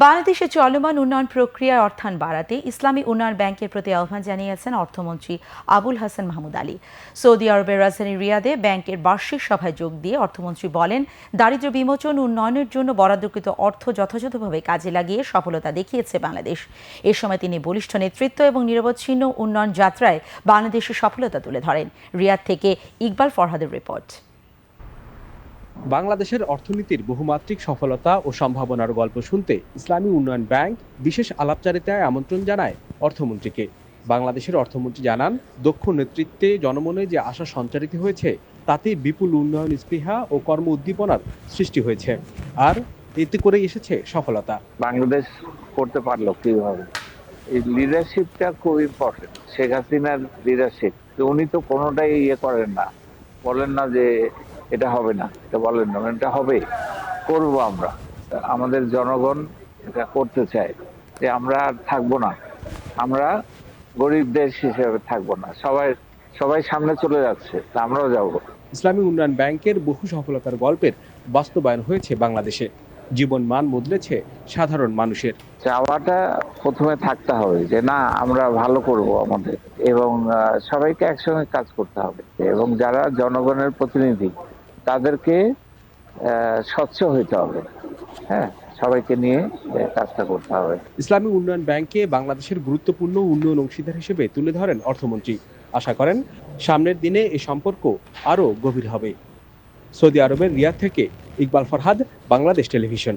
বাংলাদেশে চলমান উন্নয়ন প্রক্রিয়ায় অর্থায়ন বাড়াতে ইসলামী উন্নয়ন ব্যাংকের প্রতি আহ্বান জানিয়েছেন অর্থমন্ত্রী আবুল হাসান মাহমুদ আলী। সৌদি আরবের রাজধানী রিয়াদে ব্যাংকের বার্ষিক সভায় যোগ দিয়ে অর্থমন্ত্রী বলেন, দারিদ্র্য বিমোচন উন্নয়নের জন্য বরাদ্দকৃত অর্থ যথাযথভাবে কাজে লাগিয়ে সফলতা দেখিয়েছে বাংলাদেশ। এ সময় তিনি বলিষ্ঠ নেতৃত্ব এবং নিরবচ্ছিন্ন উন্নয়ন যাত্রায় বাংলাদেশের সফলতা তুলে ধরেন। রিয়াদ থেকে ইকবাল ফরহাদের রিপোর্ট। বাংলাদেশের অর্থনীতির বহুমাত্রিক সফলতা ও সম্ভাবনার গল্প শুনতে ইসলামী উন্নয়ন ব্যাংক বিশেষ আলাপচারিতায় আমন্ত্রণ জানায় অর্থমন্ত্রীকে। বাংলাদেশের অর্থমন্ত্রী জানান, দক্ষ নেতৃত্বে জনমনে যে আশা সঞ্চারিত হয়েছে তাতে বিপুল উন্নয়ন স্পৃহা ও কর্ম উদ্দীপনার সৃষ্টি হয়েছে, আর এতে করে এসেছে সফলতা। বাংলাদেশ করতে পারলো কিভাবে, এই লিডারশিপটা খুব ইম্পর্টেন্ট। শেখ হাসিনার লিডারশিপ, উনি তো কোনোটাই করেন না, বলেন না যে এটা হবে না, এটা বলেন না, এটা হবে, করবো আমরা। আমাদের জনগণ এটা করতে চায় যে আমরা আর থাকবো না, আমরা গরিব দেশ হিসেবে থাকবো না, সবাই সামনে চলে যাচ্ছে, আমরাও যাবো। ইসলামী উন্নয়ন ব্যাংকের বহু সফলতার গল্পের বাস্তবায়ন হয়েছে বাংলাদেশে। জীবন মান বদলেছে সাধারণ মানুষের। চাওয়াটা প্রথমে থাকতে হবে যে না, আমরা ভালো করব আমাদের, এবং সবাইকে একসঙ্গে কাজ করতে হবে, এবং যারা জনগণের প্রতিনিধি তাদেরকে স্বচ্ছ হইতে হবে। হ্যাঁ, সবাইকে নিয়ে কাজটা করতে হবে। ইসলামী উন্নয়ন ব্যাংকে বাংলাদেশের গুরুত্বপূর্ণ উন্নয়ন অংশীদার হিসেবে তুলে ধরেন অর্থমন্ত্রী। আশা করেন সামনের দিনে এই সম্পর্ক আরও গভীর হবে। সৌদি আরবের রিয়াদ থেকে ইকবাল ফরহাদ, বাংলাদেশ টেলিভিশন।